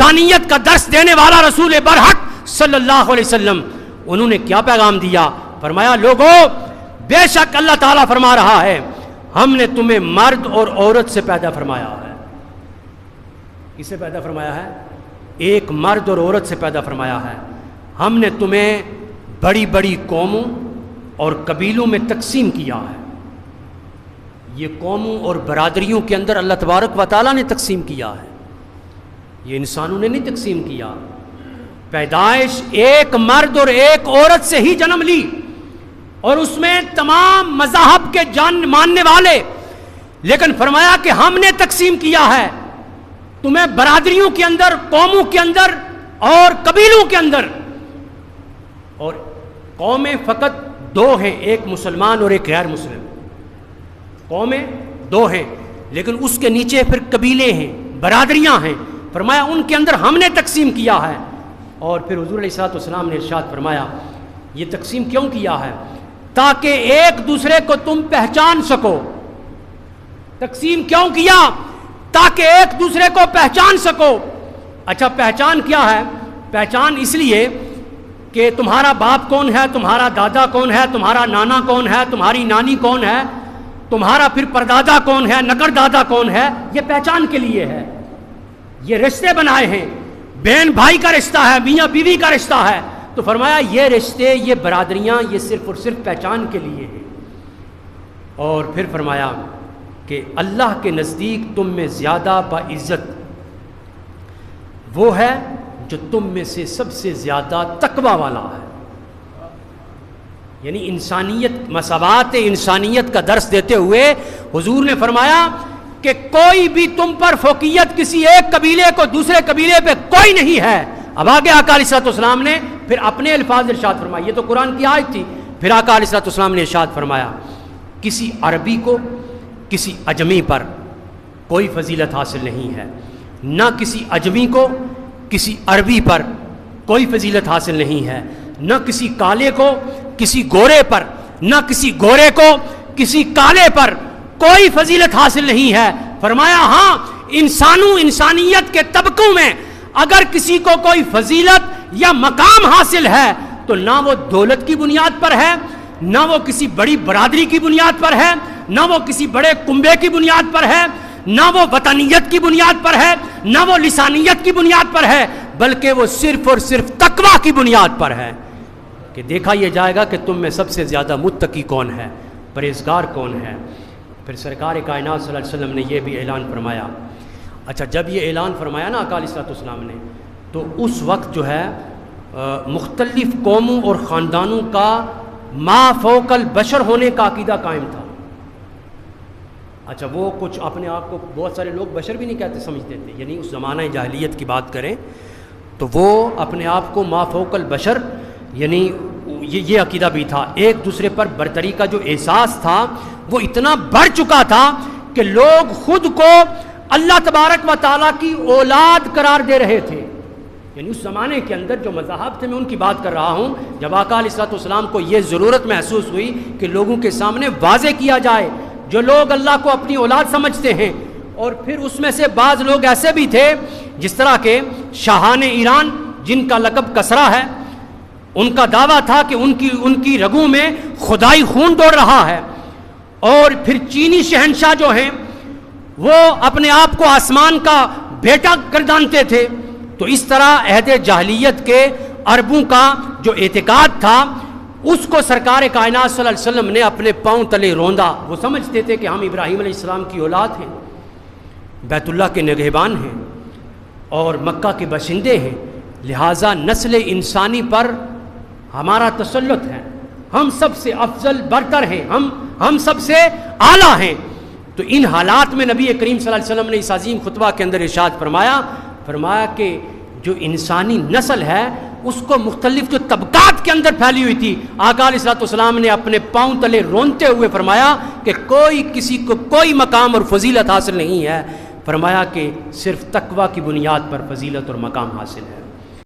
انسانیت کا درس دینے والا رسول برحق صلی اللہ علیہ وسلم، انہوں نے کیا پیغام دیا؟ فرمایا لوگو بے شک اللہ تعالیٰ فرما رہا ہے ہم نے تمہیں مرد اور عورت سے پیدا فرمایا ہے۔ کس سے پیدا فرمایا ہے؟ ایک مرد اور عورت سے پیدا فرمایا ہے۔ ہم نے تمہیں بڑی بڑی قوموں اور قبیلوں میں تقسیم کیا ہے۔ یہ قوموں اور برادریوں کے اندر اللہ تبارک و تعالیٰ نے تقسیم کیا ہے، یہ انسانوں نے نہیں تقسیم کیا۔ پیدائش ایک مرد اور ایک عورت سے ہی جنم لی، اور اس میں تمام مذاہب کے ماننے والے، لیکن فرمایا کہ ہم نے تقسیم کیا ہے تمہیں برادریوں کے اندر، قوموں کے اندر اور قبیلوں کے اندر، اور قومیں فقط دو ہیں، ایک مسلمان اور ایک غیر مسلم۔ قومیں دو ہیں لیکن اس کے نیچے پھر قبیلے ہیں، برادریاں ہیں۔ فرمایا ان کے اندر ہم نے تقسیم کیا ہے۔ اور پھر حضور علیہ الصلوۃ والسلام نے ارشاد فرمایا یہ تقسیم کیوں کیا ہے؟ تاکہ ایک دوسرے کو تم پہچان سکو۔ تقسیم کیوں کیا؟ تاکہ ایک دوسرے کو پہچان سکو۔ اچھا پہچان کیا ہے؟ پہچان اس لیے کہ تمہارا باپ کون ہے، تمہارا دادا کون ہے، تمہارا نانا کون ہے، تمہاری نانی کون ہے، تمہارا پھر پردادا کون ہے، نگر دادا کون ہے، یہ پہچان کے لیے ہے۔ یہ رشتے بنائے ہیں، بہن بھائی کا رشتہ ہے، میاں بیوی کا رشتہ ہے، تو فرمایا یہ رشتے، یہ برادریاں، یہ صرف اور صرف پہچان کے لیے ہیں۔ اور پھر فرمایا کہ اللہ کے نزدیک تم میں زیادہ باعزت وہ ہے جو تم میں سے سب سے زیادہ تقوی والا ہے۔ یعنی انسانیت، مساوات انسانیت کا درس دیتے ہوئے حضور نے فرمایا کہ کوئی بھی تم پر فوقیت کسی ایک قبیلے کو دوسرے قبیلے پہ کوئی نہیں ہے۔ اب آگے آقا علیہ الصلوۃ والسلام نے پھر اپنے الفاظ ارشاد فرمایا، یہ تو قرآن کی آیت تھی، پھر آقا علیہ الصلوۃ والسلام نے ارشاد فرمایا کسی عربی کو کسی اجمی پر کوئی فضیلت حاصل نہیں ہے، نہ کسی اجمی کو کسی عربی پر کوئی فضیلت حاصل نہیں ہے، نہ کسی کالے کو کسی گورے پر، نہ کسی گورے کو کسی کالے پر کوئی فضیلت حاصل نہیں ہے۔ فرمایا ہاں انسانیت کے طبقوں میں اگر کسی کو کوئی فضیلت یا مقام حاصل ہے تو نہ وہ دولت کی بنیاد پر ہے، نہ وہ کسی بڑی برادری کی بنیاد پر ہے، نہ وہ کسی بڑے کنبے کی بنیاد پر ہے، نہ وہ وطنیت کی بنیاد پر ہے، نہ وہ لسانیت کی بنیاد پر ہے، بلکہ وہ صرف اور صرف تقویٰ کی بنیاد پر ہے کہ دیکھا یہ جائے گا کہ تم میں سب سے زیادہ متقی کون ہے، پرہیزگار کون ہے۔ پھر سرکار کائنات صلی اللہ علیہ وسلم نے یہ بھی اعلان فرمایا۔ اچھا جب یہ اعلان فرمایا نا آقا علیہ الصلوۃ والسلام نے، تو اس وقت جو ہے مختلف قوموں اور خاندانوں کا ما فوق البشر ہونے کا عقیدہ قائم تھا۔ اچھا وہ کچھ اپنے آپ کو بہت سارے لوگ بشر بھی نہیں کہتے سمجھتے تھے، یعنی اس زمانہ جاہلیت کی بات کریں تو وہ اپنے آپ کو ما فوق البشر، یعنی یہ عقیدہ بھی تھا۔ ایک دوسرے پر برتری کا جو احساس تھا وہ اتنا بڑھ چکا تھا کہ لوگ خود کو اللہ تبارک و تعالیٰ کی اولاد قرار دے رہے تھے۔ یعنی اس زمانے کے اندر جو مذاہب تھے، میں ان کی بات کر رہا ہوں، جب آقا علیہ الصلوۃ والسلام کو یہ ضرورت محسوس ہوئی کہ لوگوں کے سامنے واضح کیا جائے، جو لوگ اللہ کو اپنی اولاد سمجھتے ہیں، اور پھر اس میں سے بعض لوگ ایسے بھی تھے جس طرح کے شاہان ایران جن کا لقب کسرا ہے، ان کا دعویٰ تھا کہ ان کی رگوں میں خدائی خون دوڑ رہا ہے، اور پھر چینی شہنشاہ جو ہیں وہ اپنے آپ کو آسمان کا بیٹا گردانتے تھے۔ تو اس طرح عہد جاہلیت کے عربوں کا جو اعتقاد تھا اس کو سرکار کائنات صلی اللہ علیہ وسلم نے اپنے پاؤں تلے روندا۔ وہ سمجھتے تھے کہ ہم ابراہیم علیہ السلام کی اولاد ہیں، بیت اللہ کے نگہبان ہیں اور مکہ کے باشندے ہیں، لہٰذا نسل انسانی پر ہمارا تسلط ہے، ہم سب سے افضل برتر ہیں، ہم سب سے اعلیٰ ہیں۔ تو ان حالات میں نبی کریم صلی اللہ علیہ وسلم نے اس عظیم خطبہ کے اندر ارشاد فرمایا کہ جو انسانی نسل ہے اس کو مختلف جو طبقات کے اندر پھیلی ہوئی تھی، آقا علیہ الصلوۃ والسلام نے اپنے پاؤں تلے رونتے ہوئے فرمایا کہ کسی کو کوئی مقام اور فضیلت حاصل نہیں ہے، فرمایا کہ صرف تقویٰ کی بنیاد پر فضیلت اور مقام حاصل ہے۔